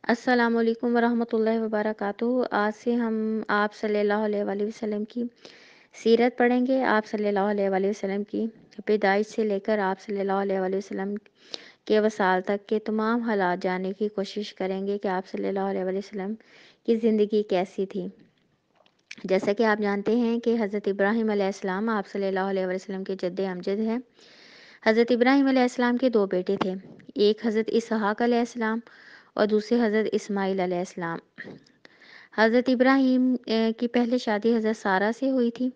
السلام علیکم ورحمۃ اللہ وبرکاتہ۔ آج سے ہم آپ صلی اللہ علیہ وآلہ وسلم کی سیرت پڑھیں گے۔ آپ صلی اللہ علیہ وآلہ وسلم کی پیدائش سے لے کر آپ صلی اللہ علیہ وآلہ وسلم کے وصال تک کے تمام حالات جاننے کی کوشش کریں گے کہ آپ صلی اللہ علیہ وآلہ وسلم کی زندگی کیسی تھی۔ جیسا کہ آپ جانتے ہیں کہ حضرت ابراہیم علیہ السلام آپ صلی اللہ علیہ وآلہ وسلم کے جد امجد ہیں۔ حضرت ابراہیم علیہ السلام کے دو بیٹے تھے، ایک حضرت اسحاق علیہ السلام اور دوسرے حضرت اسماعیل علیہ السلام۔ حضرت ابراہیم کی پہلے شادی حضرت سارہ سے ہوئی تھی،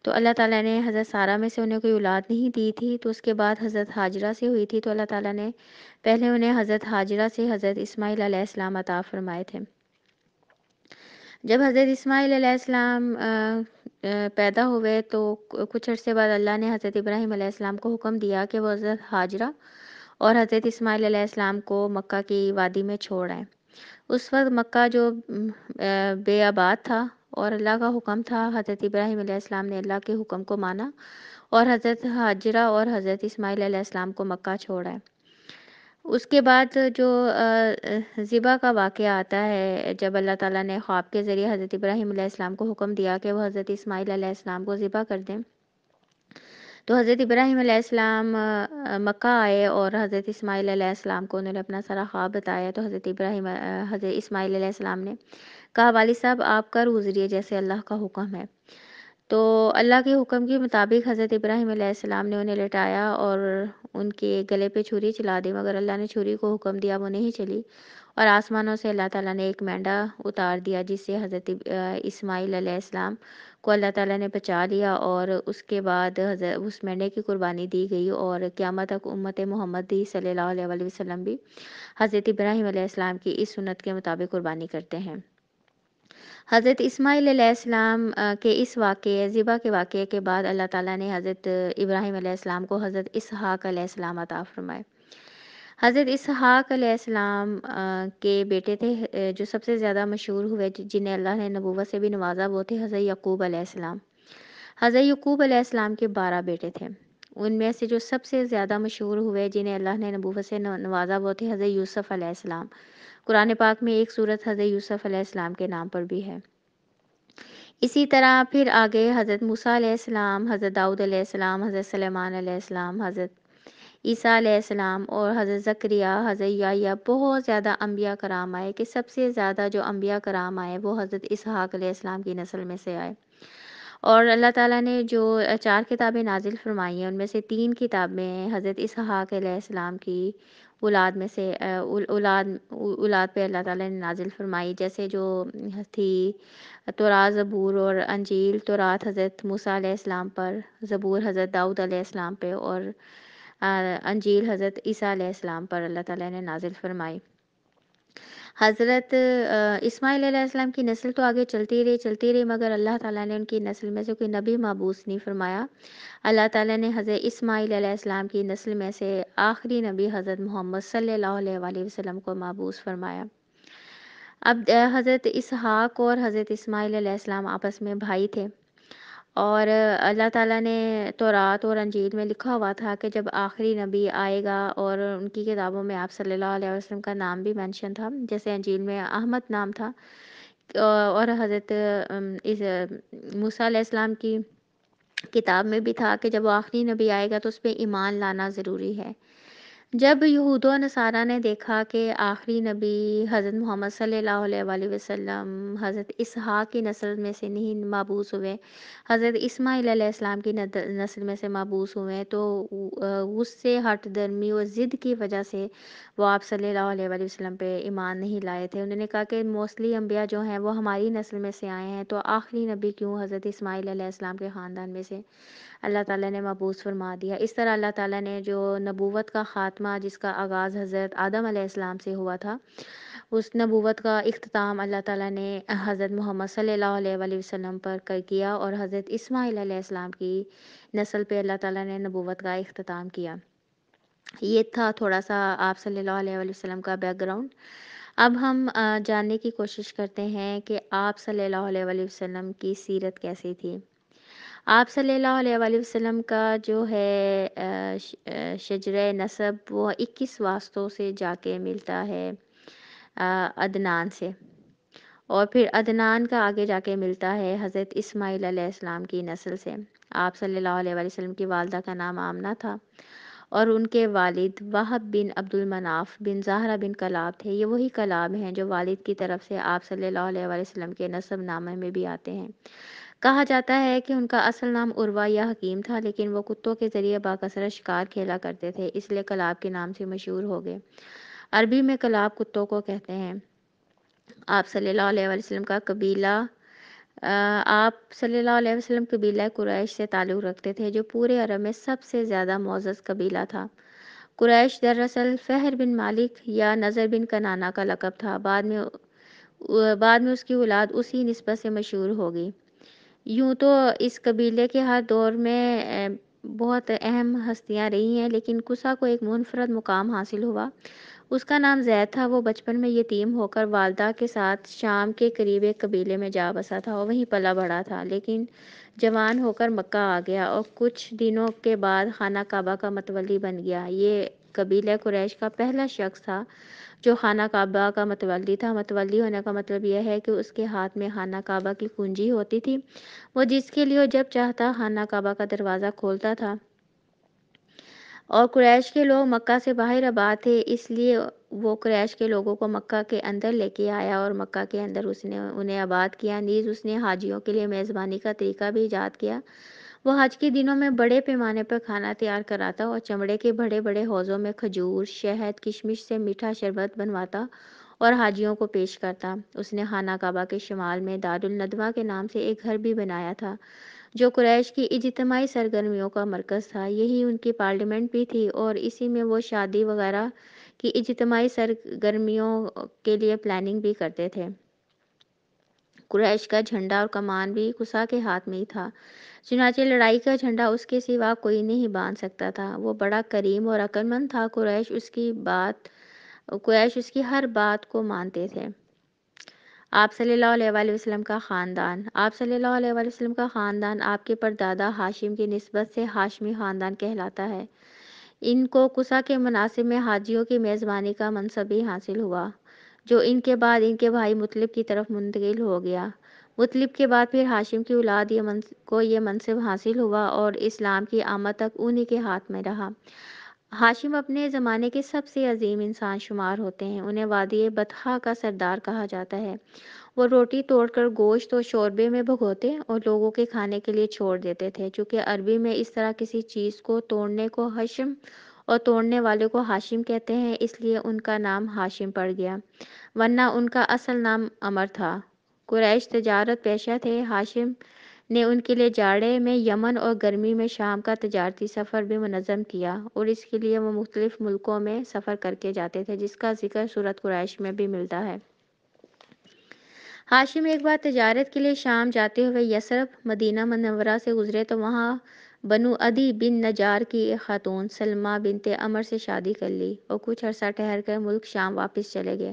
تو اللہ تعالیٰ نے حضرت سارہ میں سے انہیں کوئی اولاد نہیں دی تھی، تو اس کے بعد حضرت ہاجرہ سے ہوئی تھی، تو اللہ تعالیٰ نے پہلے انہیں حضرت ہاجرہ سے حضرت اسماعیل علیہ السلام عطا فرمائے تھے۔ جب حضرت اسماعیل علیہ السلام پیدا ہوئے تو کچھ عرصے بعد اللہ نے حضرت ابراہیم علیہ السلام کو حکم دیا کہ وہ حضرت ہاجرہ اور حضرت اسماعیل علیہ السلام کو مکہ کی وادی میں چھوڑ آئیں۔ اس وقت مکہ جو بے آباد تھا اور اللہ کا حکم تھا، حضرت ابراہیم علیہ السلام نے اللہ کے حکم کو مانا اور حضرت ہاجرہ اور حضرت اسماعیل علیہ السلام کو مکہ چھوڑ آئے۔ اس کے بعد جو ذبح کا واقعہ آتا ہے، جب اللہ تعالیٰ نے خواب کے ذریعے حضرت ابراہیم علیہ السلام کو حکم دیا کہ وہ حضرت اسماعیل علیہ السلام کو ذبح کر دیں، تو حضرت ابراہیم علیہ السلام مکہ آئے اور حضرت اسماعیل علیہ السلام کو انہوں نے اپنا سارا خواب بتایا، تو حضرت اسماعیل علیہ السلام نے کہا والد صاحب آپ کر گزریے جیسے اللہ کا حکم ہے۔ تو اللہ کے حکم کے مطابق حضرت ابراہیم علیہ السلام نے انہیں لٹایا اور ان کے گلے پہ چھری چلا دی، مگر اللہ نے چھری کو حکم دیا وہ نہیں چلی، اور آسمانوں سے اللہ تعالیٰ نے ایک مینڈا اتار دیا جس سے حضرت اسماعیل علیہ السلام کو اللہ تعالیٰ نے بچا لیا، اور اس کے بعد اس مینڈے کی قربانی دی گئی، اور قیامت تک امت محمد صلی اللہ علیہ وآلہ وسلم بھی حضرت ابراہیم علیہ السلام کی اس سنت کے مطابق قربانی کرتے ہیں۔ حضرت اسماعیل علیہ السلام کے اس واقعے ذبح کے واقعے کے بعد اللہ تعالیٰ نے حضرت ابراہیم علیہ السلام کو حضرت اسحاق علیہ السلام عطا فرمائے۔ حضرت اسحاق علیہ السلام کے بیٹے تھے جو سب سے زیادہ مشہور ہوئے، جنہیں اللہ نے نبوت سے بھی نوازا، وہ تھے حضرت یعقوب علیہ السلام۔ حضرت یعقوب علیہ السلام کے 12 بیٹے تھے، ان میں سے جو سب سے زیادہ مشہور ہوئے جنہیں اللہ نے نبوت سے نوازا وہ تھے حضرت یوسف علیہ السلام۔ قرآن پاک میں ایک سورت حضرت یوسف علیہ السلام کے نام پر بھی ہے۔ اسی طرح پھر آگے حضرت موسیٰ علیہ السلام، حضرت داؤد علیہ السلام، حضرت سلیمان علیہ السلام، حضرت عیسیٰ علیہ السلام اور حضرت زکریا، حضرت یحییٰ، بہت زیادہ انبیاء کرام آئے کہ سب سے زیادہ جو انبیاء کرام آئے وہ حضرت اسحاق علیہ السلام کی نسل میں سے آئے۔ اور اللہ تعالیٰ نے جو 4 کتابیں نازل فرمائی ہیں ان میں سے 3 کتابیں حضرت اسحاق علیہ السلام کی اولاد میں سے اولاد پہ اللہ تعالیٰ نے نازل فرمائی، جیسے جو تھی تورات، زبور اور انجیل۔ تورات حضرت موسیٰ علیہ السلام پر، زبور حضرت داؤد علیہ السلام پہ، اور انجیل حضرت عیسیٰ علیہ السلام پر اللہ تعالیٰ نے نازل فرمائی۔ حضرت اسماعیل علیہ السلام کی نسل تو آگے چلتی رہی مگر اللہ تعالیٰ نے ان کی نسل میں سے کوئی نبی مبعوث نہیں فرمایا۔ اللہ تعالیٰ نے حضرت اسماعیل علیہ السلام کی نسل میں سے آخری نبی حضرت محمد صلی اللہ علیہ وآلہ وسلم کو مبعوث فرمایا۔ اب حضرت اسحاق اور حضرت اسماعیل علیہ السلام آپس میں بھائی تھے، اور اللہ تعالیٰ نے تورات اور انجیل میں لکھا ہوا تھا کہ جب آخری نبی آئے گا، اور ان کی کتابوں میں آپ صلی اللہ علیہ وسلم کا نام بھی مینشن تھا، جیسے انجیل میں احمد نام تھا، اور حضرت موسیٰ علیہ السلام کی کتاب میں بھی تھا کہ جب وہ آخری نبی آئے گا تو اس پہ ایمان لانا ضروری ہے۔ جب یہود و نصارہ نے دیکھا کہ آخری نبی حضرت محمد صلی اللہ علیہ وآلہ وسلم حضرت اسحاق کی نسل میں سے نہیں مبعوث ہوئے، حضرت اسماعیل علیہ السلام کی نسل میں سے مبعوث ہوئے، تو غصے، ہٹ درمی اور ضد کی وجہ سے وہ آپ صلی اللہ علیہ وآلہ وسلم پہ ایمان نہیں لائے تھے۔ انہوں نے کہا کہ موسٹلی انبیاء جو ہیں وہ ہماری نسل میں سے آئے ہیں، تو آخری نبی کیوں حضرت اسماعیل علیہ السلام کے خاندان میں سے اللہ تعالیٰ نے مبعوث فرما دیا۔ اس طرح اللہ تعالیٰ نے جو نبوت کا خاتمہ جس کا آغاز حضرت آدم علیہ السلام سے ہوا تھا، اس نبوت کا اختتام اللہ تعالیٰ نے حضرت محمد صلی اللہ علیہ وآلہ وسلم پر کیا، اور حضرت اسماعیل علیہ السلام کی نسل پہ اللہ تعالیٰ نے نبوت کا اختتام کیا۔ یہ تھا تھوڑا سا آپ صلی اللہ علیہ وآلہ وسلم کا بیک گراؤنڈ۔ اب ہم جاننے کی کوشش کرتے ہیں کہ آپ صلی اللہ علیہ وآلہ وسلم کی سیرت کیسی تھی۔ آپ صلی اللہ علیہ وآلہ وسلم کا جو ہے شجرہ نسب وہ 21 واسطوں سے جا کے ملتا ہے۔ عدنان سے، اور پھر عدنان کا آگے جا کے ملتا ہے حضرت اسماعیل علیہ السلام کی نسل سے۔ آپ صلی اللہ علیہ وآلہ وسلم کی والدہ کا نام آمنہ تھا، اور ان کے والد وہب بن عبد المناف بن زہرہ بن کلاب تھے۔ یہ وہی کلاب ہیں جو والد کی طرف سے آپ صلی اللہ علیہ وآلہ وسلم کے نسب نامے میں بھی آتے ہیں۔ کہا جاتا ہے کہ ان کا اصل نام عروہ یا حکیم تھا، لیکن وہ کتوں کے ذریعے باکثرت شکار کھیلا کرتے تھے، اس لیے کلاب کے نام سے مشہور ہو گئے۔ عربی میں کلاب کتوں کو کہتے ہیں۔ آپ صلی اللہ علیہ وآلہ وسلم کا قبیلہ آپ صلی اللہ علیہ وسلم قبیلہ قریش سے تعلق رکھتے تھے، جو پورے عرب میں سب سے زیادہ معزز قبیلہ تھا۔ قریش دراصل فہر بن مالک یا نضر بن کنانہ کا لقب تھا، بعد میں اس کی اولاد اسی نسبت سے مشہور ہوگی۔ یوں تو اس قبیلے کے ہر دور میں بہت اہم ہستیاں رہی ہیں، لیکن قصہ کو ایک منفرد مقام حاصل ہوا۔ اس کا نام زید تھا۔ وہ بچپن میں یتیم ہو کر والدہ کے ساتھ شام کے قریب ایک قبیلے میں جا بسا تھا اور وہیں پلا بڑھا تھا، لیکن جوان ہو کر مکہ آ گیا اور کچھ دنوں کے بعد خانہ کعبہ کا متولی بن گیا۔ یہ قبیلہ قریش کا پہلا شخص تھا جو خانہ کعبہ کا متولی تھا۔ متولی ہونے کا مطلب یہ ہے کہ اس کے ہاتھ میں خانہ کعبہ کی کنجی ہوتی تھی، وہ جس کے لیے جب چاہتا خانہ کعبہ کا دروازہ کھولتا تھا۔ اور قریش کے لوگ مکہ سے باہر آباد تھے، اس لیے وہ قریش کے لوگوں کو مکہ کے اندر لے کے آیا اور مکہ کے اندر اس نے انہیں آباد کیا۔ نیز اس نے حاجیوں کے لیے میزبانی کا طریقہ بھی ایجاد کیا۔ وہ حج کے دنوں میں بڑے پیمانے پر کھانا تیار کراتا اور چمڑے کے بڑے بڑے حوضوں میں کھجور، شہد، کشمش سے میٹھا شربت بنواتا اور حاجیوں کو پیش کرتا۔ اس نے خانہ کعبہ کے شمال میں دارالندوہ کے نام سے ایک گھر بھی بنایا تھا، جو قریش کی اجتماعی سرگرمیوں کا مرکز تھا۔ یہی ان کی پارلیمنٹ بھی تھی اور اسی میں وہ شادی وغیرہ کی اجتماعی سرگرمیوں کے لیے پلاننگ بھی کرتے تھے۔ قریش کا جھنڈا اور کمان بھی قصہ کے ہاتھ میں ہی تھا، چنانچہ لڑائی کا جھنڈا اس کے سوا کوئی نہیں باندھ سکتا تھا۔ وہ بڑا کریم اور عقلمند تھا۔ قریش اس کی ہر بات کو مانتے تھے۔ آپ صلی اللہ علیہ وآلہ وسلم کا خاندان۔ آپ صلی اللہ علیہ وآلہ وسلم کا خاندان آپ کے پردادا ہاشم کی نسبت سے ہاشمی خاندان کہلاتا ہے۔ ان کو قصہ کے مناسب میں حاجیوں کی میزبانی کا منصب بھی حاصل ہوا، جو ان کے بعد ان کے بھائی مطلب کی طرف منتقل ہو گیا۔ مطلب کے بعد پھر ہاشم کی اولاد کو یہ منصب حاصل ہوا اور اسلام کی آمد تک انہی کے ہاتھ میں رہا۔ ہاشم اپنے زمانے کے سب سے عظیم انسان شمار ہوتے ہیں۔ انہیں وادی بطحا کا سردار کہا جاتا ہے۔ وہ روٹی توڑ کر گوشت اور شوربے میں بھگوتے اور لوگوں کے کھانے کے لیے چھوڑ دیتے تھے۔ چونکہ عربی میں اس طرح کسی چیز کو توڑنے کو حشم اور توڑنے والے کو ہاشم کہتے ہیں، اس لیے ان کا نام ہاشم پڑ گیا، ورنہ ان کا اصل نام عمر تھا۔ قریش تجارت پیشہ تھے۔ ہاشم نے ان کے لیے جاڑے میں یمن اور گرمی میں شام کا تجارتی سفر بھی منظم کیا، اور اس کے لیے وہ مختلف ملکوں میں سفر کر کے جاتے تھے، جس کا ذکر سورۃ قریش میں بھی ملتا ہے۔ ہاشم ایک بار تجارت کے لیے شام جاتے ہوئے یثرب مدینہ منورہ سے گزرے تو وہاں بنو عدی بن نجار کی ایک خاتون سلمہ بنت عمر سے شادی کر لی اور کچھ عرصہ ٹھہر کر ملک شام واپس چلے گئے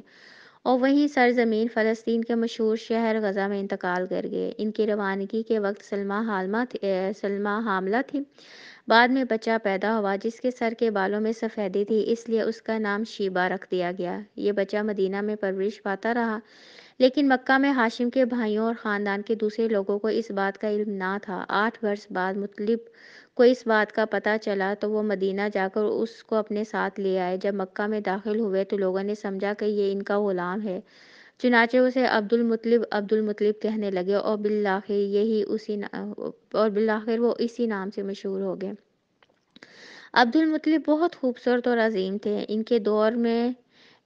اور وہیں سرزمین فلسطین کے مشہور شہر غزہ میں انتقال کر گئے۔ ان کی روانگی کے وقت سلمہ حاملہ تھی۔ بعد میں بچہ پیدا ہوا جس کے سر کے بالوں میں سفیدی تھی، اس لیے اس کا نام شیبہ رکھ دیا گیا۔ یہ بچہ مدینہ میں پرورش پاتا رہا، لیکن مکہ میں ہاشم کے بھائیوں اور خاندان کے دوسرے لوگوں کو اس بات کا علم نہ تھا۔ 8 برس بعد مطلب کو اس بات کا پتہ چلا تو وہ مدینہ جا کر اس کو اپنے ساتھ لے آئے۔ جب مکہ میں داخل ہوئے تو لوگوں نے سمجھا کہ یہ ان کا غلام ہے، چنانچہ اسے عبد المطلب کہنے لگے اور بالآخر وہ اسی نام سے مشہور ہو گئے۔ عبد المطلب بہت خوبصورت اور عظیم تھے۔ ان کے دور میں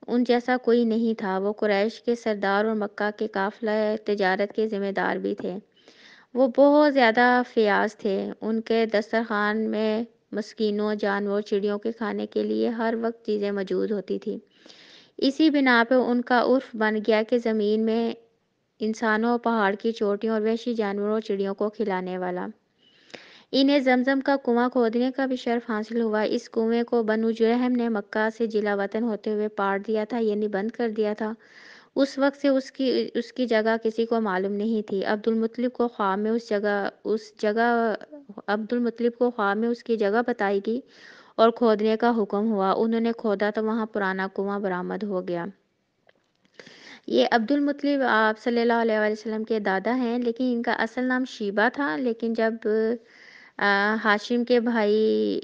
ان جیسا کوئی نہیں تھا۔ وہ قریش کے سردار اور مکہ کے قافلہ تجارت کے ذمہ دار بھی تھے۔ وہ بہت زیادہ فیاض تھے۔ ان کے دسترخوان میں مسکینوں، جانوروں، چڑیوں کے کھانے کے لیے ہر وقت چیزیں موجود ہوتی تھیں۔ اسی بنا پہ ان کا عرف بن گیا کہ زمین میں انسانوں اور پہاڑ کی چوٹیوں اور وحشی جانوروں اور چڑیوں کو کھلانے والا۔ انہیں زمزم کا کنواں کھودنے کا بھی شرف حاصل ہوا۔ اس کنویں کو بنو جرہم نے مکہ سے جلا وطن ہوتے ہوئے پاڑ دیا تھا، یعنی بند کر دیا تھا۔ اس وقت سے اس کی جگہ کسی کو معلوم نہیں تھی۔ عبد المطلب کو خواب میں اس کی جگہ بتائی گئی اور کھودنے کا حکم ہوا۔ انہوں نے کھودا تو وہاں پرانا کنواں برآمد ہو گیا۔ یہ عبد المطلب آپ صلی اللہ علیہ وآلہ وسلم کے دادا ہیں، لیکن ان کا اصل نام شیبہ تھا، لیکن جب ہاشم کے بھائی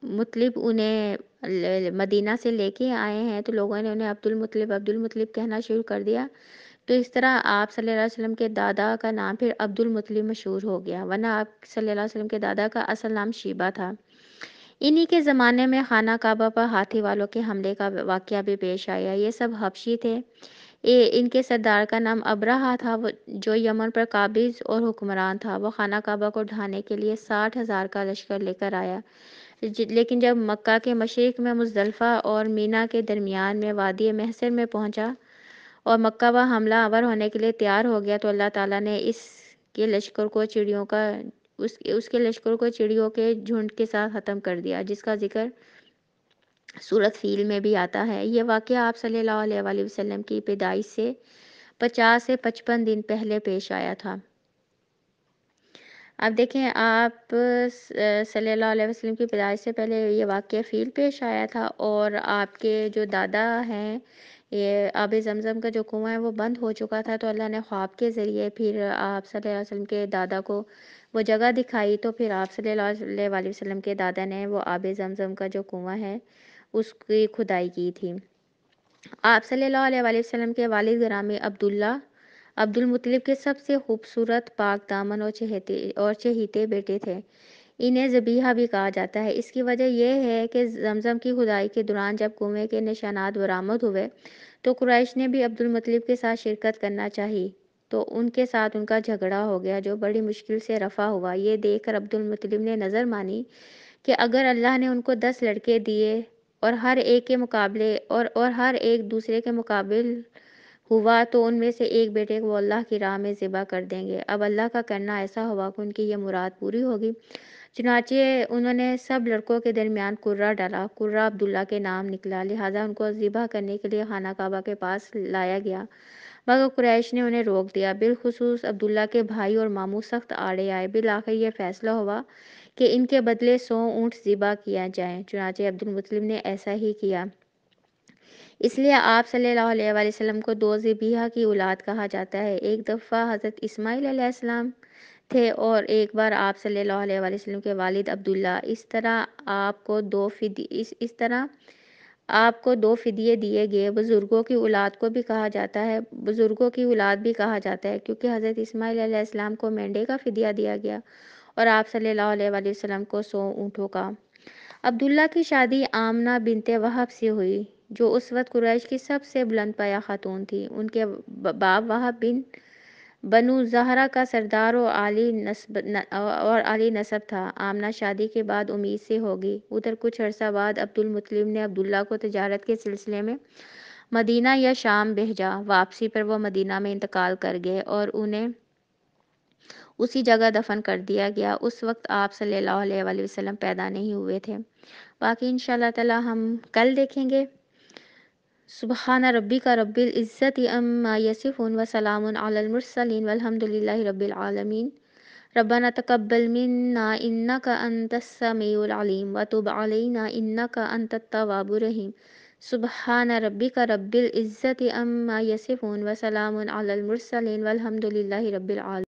مطلب انہیں مدینہ سے لے کے آئے ہیں تو لوگوں نے انہیں عبد المطلب کہنا شروع کر دیا، تو اس طرح آپ صلی اللہ علیہ وسلم کے دادا کا نام پھر عبد المطلب مشہور ہو گیا، ورنہ آپ صلی اللہ علیہ وسلم کے دادا کا اصل نام شیبہ تھا۔ انہی کے زمانے میں خانہ کعبہ پر ہاتھی والوں کے حملے کا واقعہ بھی پیش آیا۔ یہ سب حبشی تھے۔ ان کے سردار کا نام ابرہہ تھا، جو یمن پر قابض اور حکمران تھا۔ وہ خانہ کعبہ کو ڈھانے کے لیے 60,000 کا لشکر لے کر آیا، لیکن جب مکہ کے مشرق میں مزدلفہ اور مینا کے درمیان میں وادی محصر میں پہنچا اور مکہ و حملہ آور ہونے کے لیے تیار ہو گیا، تو اللہ تعالیٰ نے کے لشکر کو اس کے لشکر کو چڑیوں کے جھنڈ کے ساتھ ختم کر دیا، جس کا ذکر سورۃ فیل میں بھی آتا ہے۔ یہ واقعہ آپ صلی اللہ علیہ وآلہ وسلم کی پیدائش سے 50 سے 55 دن پہلے پیش آیا تھا۔ اب دیکھیں، آپ صلی اللہ علیہ وسلم کی پیدائش سے پہلے یہ واقعہ فیل پیش آیا تھا، اور آپ کے جو دادا ہیں، یہ آب زمزم کا جو کنواں ہے وہ بند ہو چکا تھا، تو اللہ نے خواب کے ذریعے پھر آپ صلی اللہ علیہ وسلم کے دادا کو وہ جگہ دکھائی، تو پھر آپ صلی اللہ علیہ وآلہ وسلم کے دادا نے وہ آب زمزم کا جو کنواں ہے اس کی کھدائی کی تھی۔ آپ صلی اللہ علیہ وآلہ وسلم کے والد گرامی عبداللہ عبد المطلب کے سب سے خوبصورت، پاک دامن اور چہیتے بیٹے تھے۔ انہیں ذبیحہ بھی کہا جاتا ہے۔ اس کی وجہ یہ ہے کہ زمزم کی کھدائی کے دوران جب کنویں کے نشانات برآمد ہوئے تو قریش نے بھی عبد المطلب کے ساتھ شرکت کرنا چاہی، تو ان کے ساتھ ان کا جھگڑا ہو گیا، جو بڑی مشکل سے رفع ہوا۔ یہ دیکھ کر عبد المطلب نے نظر مانی کہ اگر اللہ نے ان کو 10 لڑکے دیے اور ہر ایک دوسرے کے مقابل ہوا، تو ان میں سے ایک بیٹے کو اللہ کی راہ میں ذبح کر دیں گے۔ اب اللہ کا کرنا ایسا ہوا کہ ان کی یہ مراد پوری ہوگی۔ چنانچہ انہوں نے سب لڑکوں کے درمیان قرہ ڈالا۔ قرہ عبداللہ کے نام نکلا، لہٰذا ان کو ذبح کرنے کے لیے خانہ کعبہ کے پاس لایا گیا، مگر قریش نے انہیں روک دیا۔ بالخصوص عبداللہ کے بھائی اور ماموں سخت آڑے آئے۔ بالآخر یہ فیصلہ ہوا کہ ان کے بدلے 100 اونٹ ذبح کیا جائیں۔ چنانچہ عبد المطلب نے ایسا ہی کیا۔ اس لیے آپ صلی اللہ علیہ وآلہ وسلم کو 2 ذبیحہ کی اولاد کہا جاتا ہے۔ ایک دفعہ حضرت اسماعیل علیہ السلام تھے اور ایک بار آپ صلی اللہ علیہ وآلہ وسلم کے والد عبداللہ۔ اس طرح آپ کو 2 فدیے دیے گئے۔ بزرگوں کی اولاد بھی کہا جاتا ہے، کیونکہ حضرت اسماعیل علیہ السلام کو مینڈے کا فدیہ دیا گیا اور آپ صلی اللہ علیہ وآلہ وسلم کو 100 اونٹوں کا۔ عبداللہ کی شادی آمنہ بنت وہب سے ہوئی، جو اس وقت قریش کی سب سے بلند پایہ خاتون تھی۔ ان کے باپ وہب بن بنو زہرہ کا سردار اور عالی نسب تھا۔ آمنہ شادی کے بعد امید سے ہوگی۔ ادھر کچھ عرصہ بعد عبد المطلب نے عبداللہ کو تجارت کے سلسلے میں مدینہ یا شام بھیجا۔ واپسی پر وہ مدینہ میں انتقال کر گئے اور انہیں اسی جگہ دفن کر دیا گیا۔ اس وقت آپ صلی اللہ علیہ وآلہ وسلم پیدا نہیں ہوئے تھے۔ باقی انشاءاللہ تعالی ہم کل دیکھیں گے۔ سبحان ربک رب العزت عما یصفون وسلام علی المرسلین والحمد للہ رب العالمین۔ ربنا تقبل منا انک انت السمیع العلیم وتب علینا انک انت التواب الرحیم۔ سبحان ربک رب العزت عما یصفون وسلام علی المرسلین والحمد للہ رب العالمین۔